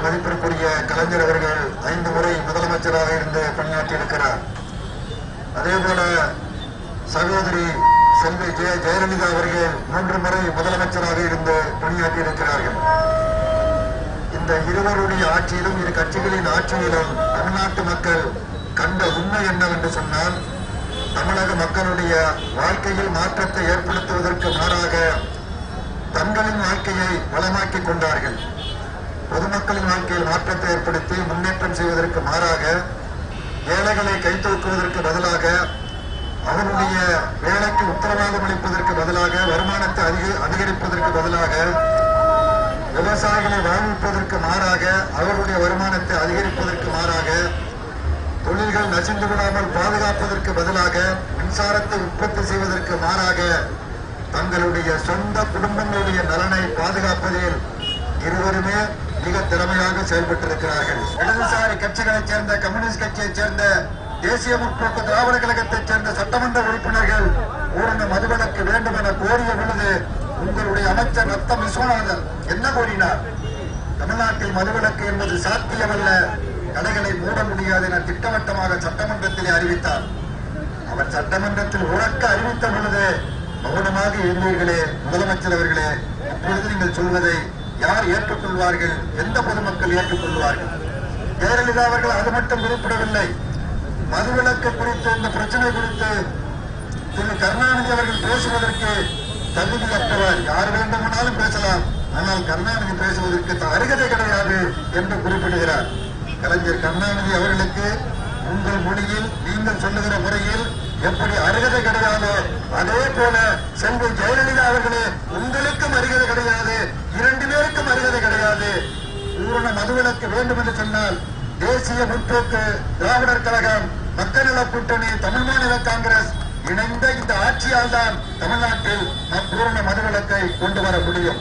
மதிப்பிற்குரிய கலைஞர் அவர்கள் 5 முறை முதலமைச்சராக இருந்து பணியாற்றியிருக்கிறார். அதேபோல சகோதரி செல்வி ஜெயலலிதா அவர்கள் 3 முறை முதலமைச்சராக இருந்து பணியாற்றியிருக்கிறார்கள். இந்த இருவருடைய ஆட்சியிலும் இரு கட்சிகளின் ஆட்சியிலும் தமிழ்நாட்டு மக்கள் கண்ட உண்மை என்னவென்று சொன்னால், தமிழக மக்களுடைய வாழ்க்கையில் மாற்றத்தை ஏற்படுத்துவதற்கு மாறாக தங்களின் வாழ்க்கையை வளமாக்கிக் கொண்டார்கள். பொதுமக்களின் வாழ்க்கையில் மாற்றத்தை ஏற்படுத்தி முன்னேற்றம் செய்வதற்கு மாறாக ஏழைகளை கை தூக்குவதற்கு பதிலாக, அவருடைய வேலைக்கு உத்தரவாதம் அளிப்பதற்கு பதிலாக, வருமானத்தை அதிகரிப்பதற்கு பதிலாக, விவசாயிகளை வாழ்விப்பதற்கு மாறாக, அவருடைய வருமானத்தை அதிகரிப்பதற்கு மாறாக, தொழில்கள் நசிந்து விடாமல் பாதுகாப்பதற்கு பதிலாக, மின்சாரத்தை உற்பத்தி செய்வதற்கு மாறாக, தங்களுடைய சொந்த குடும்பங்களுடைய நலனை பாதுகாப்பதில் இருவருமே மிக திறமையாக செயல்பட்டிருக்கிறார்கள். இடதுசாரி கட்சிகளைச் சேர்ந்த, கம்யூனிஸ்ட் கட்சியைச் சேர்ந்த, தேசிய முற்போக்கு திராவிட கழகத்தைச் சேர்ந்த சட்டமன்ற உறுப்பினர்கள் பூரண மதுவிலக்கு வேண்டும் என கோரிய பொழுது உங்களுடைய அமைச்சர் ரத்தம் விஸ்வநாதன் என்ன கோரினார்? தமிழ்நாட்டில் மதுவிலக்கு என்பது சாத்தியமல்ல, கடைகளை மூட முடியாது என திட்டவட்டமாக சட்டமன்றத்திலே அறிவித்தார். அவர் சட்டமன்றத்தில் உறக்க அறிவித்த பொழுது மௌனமாக இருந்தீர்களே முதலமைச்சர் அவர்களே, இப்பொழுது நீங்கள் சொல்வதை யார் ஏற்றுக்கொள்வார்கள்? எந்த பொதுமக்கள் ஏற்றுக்கொள்வார்கள்? ஜெயலலிதா அவர்கள் அது மட்டும் குறிப்பிடவில்லை. மதுவிலக்கு குறித்து, இந்த பிரச்சனை குறித்து திரு கருணாநிதி அவர்கள் பேசுவதற்கு தகுதியற்றவர், யார் வேண்டுமானாலும் பேசலாம், ஆனால் கருணாநிதி பேசுவதற்கு அருகதை கிடையாது என்று குறிப்பிடுகிறார். கலைஞர் கருணாநிதி அவர்களுக்கு உங்கள் மொழியில் நீங்கள் சொல்லுகிற முறையில் எப்படி அருகதை கிடையாது, அதே போல செல்வி ஜெயலலிதா அவர்களே உங்களுக்கும் அருகதை கிடையாது, 2 பேருக்கும் அருகதை கிடையாது. பூரண மதுவிலக்கு வேண்டும் என்று சொன்னால் தேசிய முற்போக்கு திராவிடர் கழகம், மக்கள் நல கூட்டணி, தமிழ் மாநில காங்கிரஸ் இணைந்த இந்த ஆட்சியால் தான் தமிழ்நாட்டில் பூரண மதுவிலக்கை கொண்டு வர முடியும்.